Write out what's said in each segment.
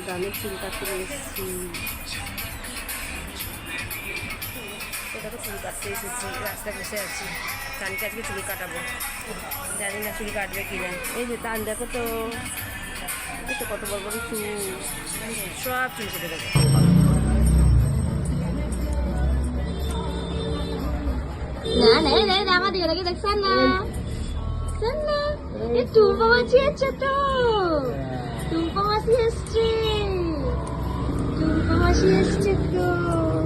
দানের চুল কাটতে এসেছি। ওটাকে চুল কাটতে এসেছি, রাস্তায় বসে আছি। তানকে আজকে চুল কাটাবো, জানি না চুল কাটবে কিনা। এই যে তান দেখো তো, দেখো কত বড় বড় চুল, সব চুল কেটে দেবো। Nah, nah, nah, mati lagi dari sana. Sana. Itu masih aja tuh. Tumpah masih aja. Tumpah masih aja tuh.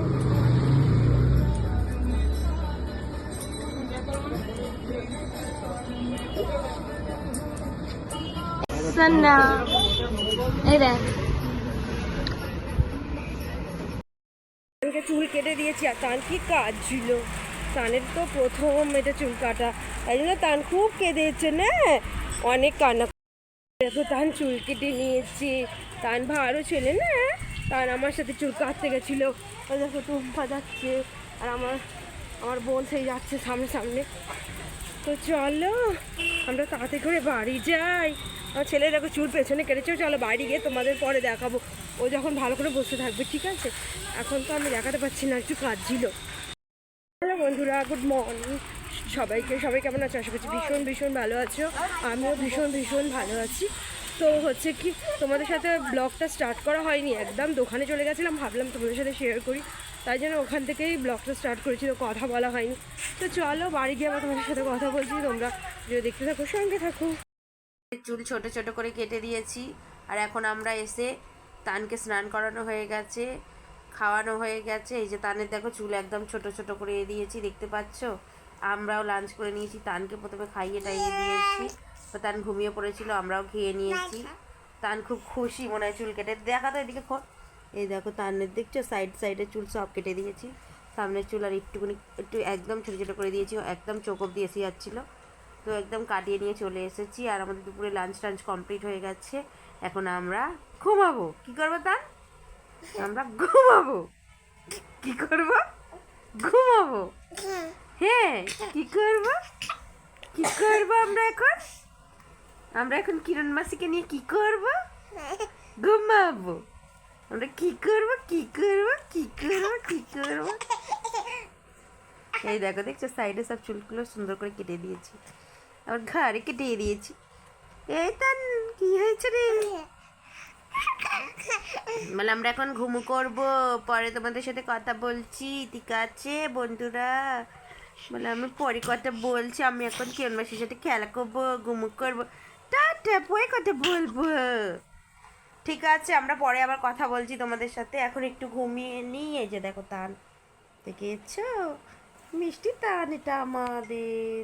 Sana. Ada. চুল কেটে দিয়েছি, আর তান কি কাজ ছিল, তানের তো প্রথম এটা চুল কাটা, তাই জন্য তান খুব কেঁদেছে না, অনেক কান্না। দেখো তান চুল কেটে নিয়েছি, তান ভালো ছেলে না, তান আমার সাথে চুল কাটতে গেছিলো। দেখো টুম্পা যাচ্ছে, আর আমার বোন সেই যাচ্ছে সামনে সামনে। তো চলো আমরা তাড়াতাড়ি করে বাড়ি যাই। আমার ছেলে দেখো চুল পেছনে কেটেছে, চলো বাড়ি গিয়ে তোমাদের পরে দেখাবো, ও যখন ভালো করে বসে থাকবে, ঠিক আছে? এখন তো আমি দেখাতে পারছি না, একটু কাজ ছিল। হ্যালো বন্ধুরা, গুড মর্নিং সবাই কেমন আছো? আশা করছি ভীষণ ভালো আছো। আমিও ভীষণ ভালো আছি। তো হচ্ছে কি, তোমাদের সাথে ব্লগটা স্টার্ট করা হয়নি, একদম দোকানে চলে গেছিলাম, ভাবলাম তোমাদের সাথে শেয়ার করি, তাই জন্য ওখান থেকেই ব্লগটা স্টার্ট করেছি, তো কথা বলা হয়নি। তো চলো বাড়ি গিয়ে আবার তোমাদের সাথে কথা বলছি, তোমরা যদি দেখতে থাকো সঙ্গে থাকো। চুল ছোট ছোট করে কেটে দিয়েছি, আর এখন আমরা এসে তানকে স্নান করানো হয়ে গেছে, খাওয়ানো হয়ে গেছে। এই যে তানের দেখো চুল একদম ছোট ছোট করে দিয়েছি, দেখতে পাচ্ছ। আমরাও লাঞ্চ করে নিয়েছি, তানকে প্রথমে খাইয়ে টাইয়ে দিয়েছি, তো তান ঘুমিয়ে পড়েছিল, আমরাও খেয়ে নিয়েছি। তান খুব খুশি মনে হয় চুল কেটে। দেখা তো এদিকে এই দেখো তানের দেখছো সাইডে চুল সব কেটে দিয়েছি, সামনের চুল আর একটু একদম ছোটো ছোটো করে দিয়েছি, একদম চোখ অব্দি এসে যাচ্ছিলো, তো একদম কাটিয়ে নিয়ে চলে এসেছি। আর আমাদের দুপুরে লাঞ্চ টাঞ্চ কমপ্লিট হয়ে গেছে, এখন আমরা ঘুমাবো। কি করবো তান? আমরা ঘুমাবো। কি করব? ঘুমাবো। হ্যাঁ, কি করব আমরা এখন কিরণ মাসিকে নিয়ে কি করব? ঘুমাবো। আমরা কি করব? এই দেখছো সাইডে সব চুলগুলো সুন্দর করে কেটে দিয়েছি, আবার ঘাড়ে কেটে দিয়েছি। এই তান কি হয়েছে রে? মানে আমরা এখন ঘুমু করব, পরে তোমাদের সাথে কথা বলছি, ঠিক আছে বন্ধুরা? মানে আমি পরে কথা বলছি, আমি এখন কিরণ মাসির সাথে খেলা করবো, ঘুমু করবো, টাটা, পরে কথা বলবো। ঠিক আছে, আমরা পরে আবার কথা বলছি তোমাদের সাথে, এখন একটু ঘুমিয়ে নিই। এই যে দেখো তান, দেখেছো? মিষ্টি তান এটা আমাদের।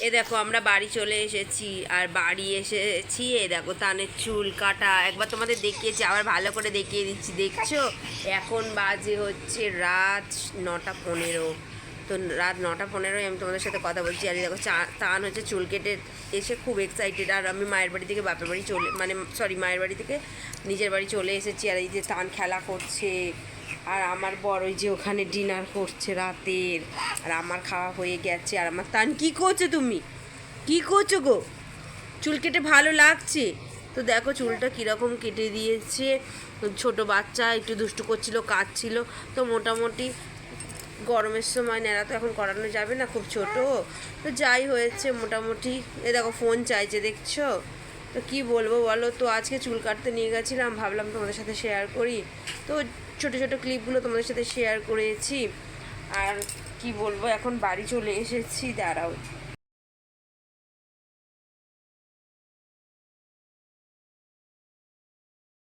এ দেখো আমরা বাড়ি চলে এসেছি, আর বাড়ি এসেছি, এ দেখো তানের চুল কাটা একবার তোমাদের দেখিয়েছি, আবার ভালো করে দেখিয়ে দিচ্ছি, দেখছো? এখন বাজে হচ্ছে রাত 9:15। তো রাত 9:15 আমি তোমাদের সাথে কথা বলছি, আর দেখো তান হচ্ছে চুল কেটে এসে খুব এক্সাইটেড। আর আমি মায়ের বাড়ি থেকে বাপের বাড়ি মায়ের বাড়ি থেকে নিজের বাড়ি চলে এসেছি, আর এই যে তান খেলা করছে, আর আমার বড় ওই যে ওখানে ডিনার করছে রাতের, আর আমার খাওয়া হয়ে গেছে। আর আমার তান কি করছো? তুমি কি করছো গো? চুল কেটে ভালো লাগছে? তো দেখো চুলটা কীরকম কেটে দিয়েছে, ছোট বাচ্চা একটু দুষ্টু করছিল, কাঁদছিল, তো মোটামুটি গরমের সময় ন্যাড়া তো এখন করানো যাবে না, খুব ছোট, তো যাই হয়েছে মোটামুটি। এ দেখো ফোন চাইছে, দেখছো? তো কি বলবো বলো? তো আজকে চুল কাটতে নিয়ে গেছিলাম, ভাবলাম তোমাদের সাথে শেয়ার করি, তো ছোটো ছোটো ক্লিপগুলো তোমাদের সাথে শেয়ার করেছি। আর কি বলবো, এখন বাড়ি চলে এসেছি, দাঁড়াও